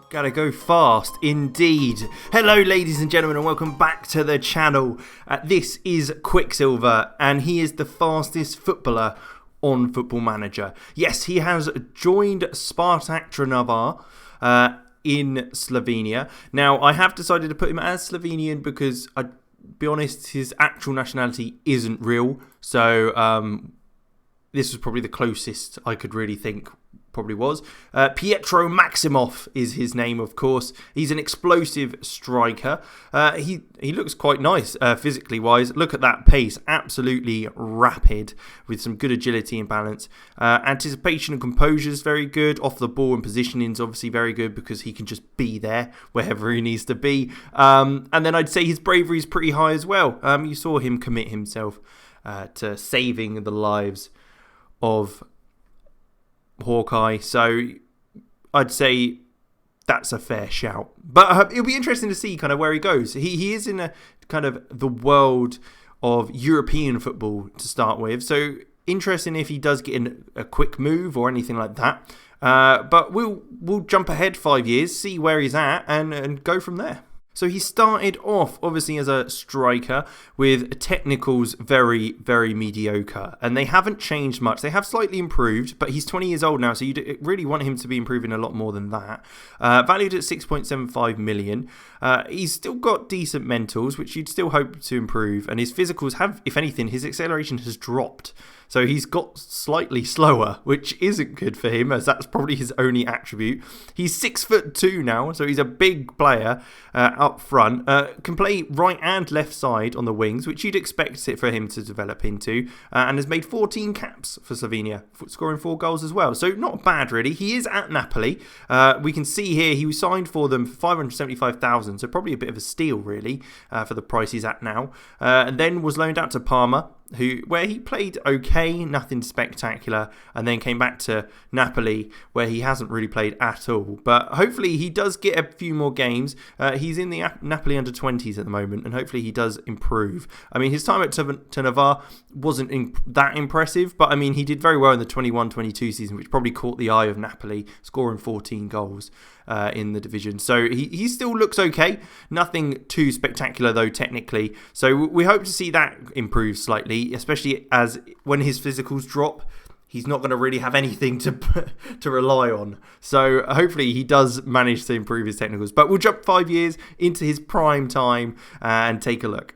Gotta go fast, indeed. Hello, ladies and gentlemen, and welcome back to the channel. This is Quicksilver, and he is the fastest footballer on Football Manager. Yes, he has joined Spartak Trnava in Slovenia. Now, I have decided to put him as Slovenian because, I'll be honest, his actual nationality isn't real. So, this was probably the closest I could really think. Probably was. Pietro Maximov is his name, of course. He's an explosive striker. He looks quite nice physically wise. Look at that pace, absolutely rapid with some good agility and balance. Anticipation and composure is very good. Off the ball and positioning is obviously very good because he can just be there wherever he needs to be. And then I'd say his bravery is pretty high as well. You saw him commit himself to saving the lives of Hawkeye, so I'd say that's a fair shout. But it'll be interesting to see kind of where he goes. He is in a kind of the world of European football to start with, so interesting if he does get in a quick move or anything like that. But we'll jump ahead 5 years, see where he's at, and go from there. So he started off, obviously, as a striker with technicals very, very mediocre. And they haven't changed much. They have slightly improved, but he's 20 years old now, so you really want him to be improving a lot more than that. Valued at 6.75 million. He's still got decent mentals, which you'd still hope to improve. And his physicals have, if anything, his acceleration has dropped. So he's got slightly slower, which isn't good for him, as that's probably his only attribute. He's 6'2" now, so he's a big player up front. Can play right and left side on the wings, which you'd expect it for him to develop into. And has made 14 caps for Slovenia, scoring 4 goals as well. So not bad, really. He is at Napoli. We can see here he was signed for them for 575,000, so probably a bit of a steal, really, for the price he's at now. And then was loaned out to Parma, where he played okay, nothing spectacular, and then came back to Napoli, where he hasn't really played at all. But hopefully he does get a few more games. He's in the Napoli under-20s at the moment, and hopefully he does improve. I mean, his time at Trnava wasn't that impressive, but I mean, he did very well in the 21-22 season, which probably caught the eye of Napoli, scoring 14 goals in the division. So he still looks okay. Nothing too spectacular, though, technically. So we hope to see that improve slightly, especially as when his physicals drop, he's not going to really have anything to rely on. So hopefully he does manage to improve his technicals. But we'll jump 5 years into his prime time and take a look.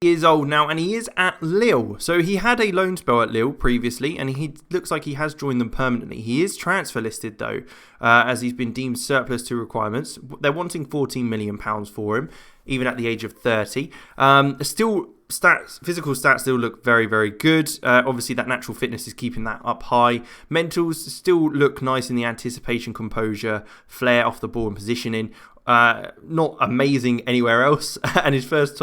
He is old now, and he is at Lille. So he had a loan spell at Lille previously, and he looks like he has joined them permanently. He is transfer listed, though, as he's been deemed surplus to requirements. They're wanting £14 million for him, even at the age of 30. Physical stats still look very, very good. Obviously, that natural fitness is keeping that up high. Mentals still look nice in the anticipation, composure, flair off the ball and positioning. Not amazing anywhere else, and his first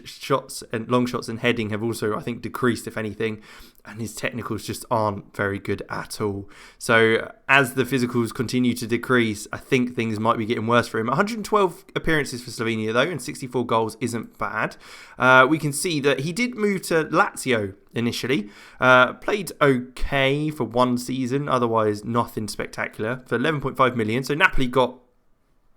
shots and long shots and heading have also, I think, decreased, if anything, and his technicals just aren't very good at all. So as the physicals continue to decrease, I think things might be getting worse for him. 112 appearances for Slovenia, though, and 64 goals isn't bad. We can see that he did move to Lazio initially, played okay for one season, otherwise nothing spectacular, for 11.5 million. So Napoli got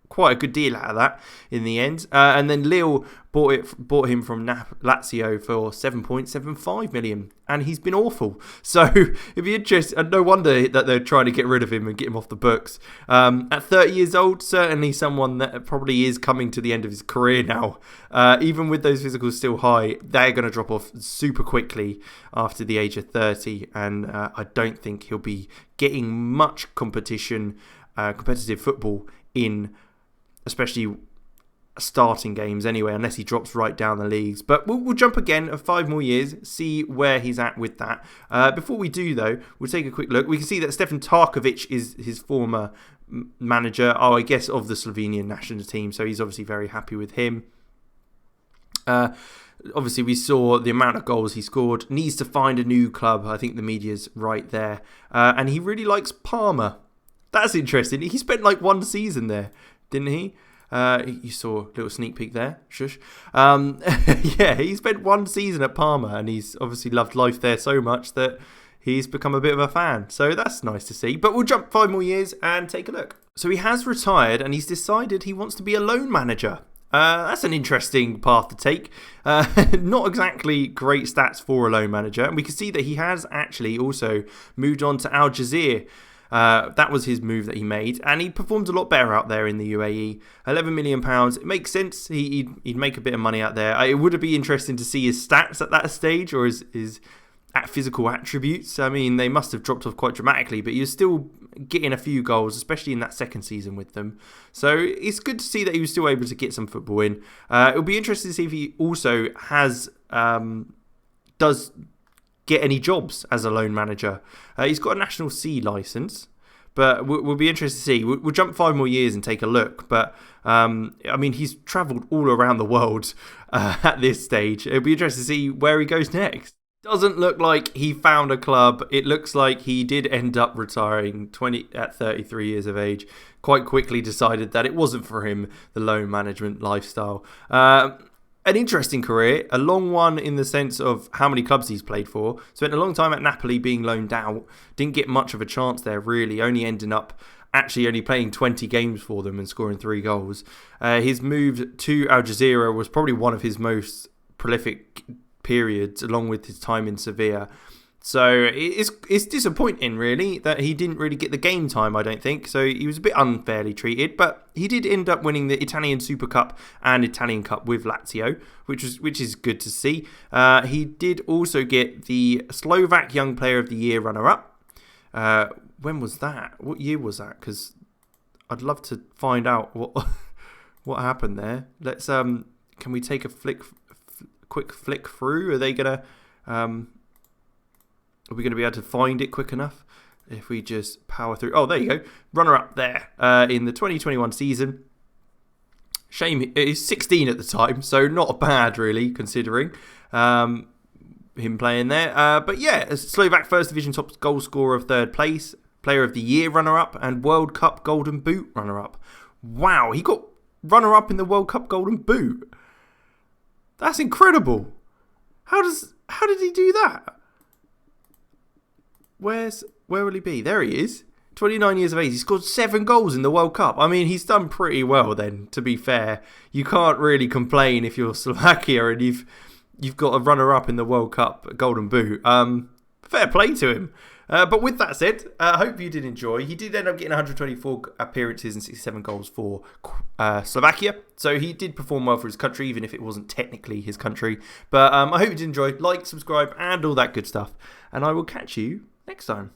quite a good deal out of that in the end. And then Lille bought him from Lazio for 7.75 million. And he's been awful. So it'd be interesting. And no wonder that they're trying to get rid of him and get him off the books. At 30 years old, certainly someone that probably is coming to the end of his career now. Even with those physicals still high, they're going to drop off super quickly after the age of 30. And I don't think he'll be getting much competitive football in especially starting games anyway, unless he drops right down the leagues. But we'll jump again 5 more years, see where he's at with that. Before we do, though, we'll take a quick look. We can see that Stefan Tarkovic is his former manager, I guess, of the Slovenian national team. So he's obviously very happy with him. Obviously, we saw the amount of goals he scored. Needs to find a new club. I think the media's right there. And he really likes Parma. That's interesting. He spent like 1 season there, didn't he? You saw a little sneak peek there. Shush. Yeah, he spent 1 season at Parma, and he's obviously loved life there so much that he's become a bit of a fan. So that's nice to see. But we'll jump 5 more years and take a look. So he has retired and he's decided he wants to be a loan manager. That's an interesting path to take. Not exactly great stats for a loan manager. And we can see that he has actually also moved on to Al Jazeera. That was his move that he made, and he performed a lot better out there in the UAE. £11 million. It makes sense. He'd make a bit of money out there. It would be interesting to see his stats at that stage, or his physical attributes. I mean, they must have dropped off quite dramatically, but he was still getting a few goals, especially in that second season with them. So it's good to see that he was still able to get some football in. It'll be interesting to see if he also does get any jobs as a loan manager. He's got a National C licence, but we'll be interested to see. We'll jump 5 more years and take a look. But I mean, he's travelled all around the world at this stage. It'll be interesting to see where he goes next. Doesn't look like he found a club. It looks like he did end up retiring at 33 years of age. Quite quickly decided that it wasn't for him, the loan management lifestyle. An interesting career, a long one in the sense of how many clubs he's played for. Spent a long time at Napoli being loaned out. Didn't get much of a chance there, really. Only ending up actually only playing 20 games for them and scoring 3 goals. His move to Al Jazeera was probably one of his most prolific periods, along with his time in Sevilla. So it's disappointing, really, that he didn't really get the game time, I don't think. So he was a bit unfairly treated, but he did end up winning the Italian Super Cup and Italian Cup with Lazio, which is good to see. He did also get the Slovak Young Player of the Year runner-up. When was that? What year was that? Because I'd love to find out what happened there. Let's can we take a quick flick through? Are they gonna Are we going to be able to find it quick enough if we just power through? Oh, there you go. Runner-up there in the 2021 season. Shame, he's 16 at the time, so not bad, really, considering him playing there. But yeah, Slovak First Division top goal scorer of 3rd place, Player of the Year runner-up, and World Cup Golden Boot runner-up. Wow, he got runner-up in the World Cup Golden Boot. That's incredible. How did he do that? Where will he be? There he is. 29 years of age. He scored 7 goals in the World Cup. I mean, he's done pretty well then, to be fair. You can't really complain if you're Slovakia and you've got a runner-up in the World Cup Golden Boot. Fair play to him. But with that said, I hope you did enjoy. He did end up getting 124 appearances and 67 goals for Slovakia. So he did perform well for his country, even if it wasn't technically his country. But I hope you did enjoy. Like, subscribe, and all that good stuff. And I will catch you next time.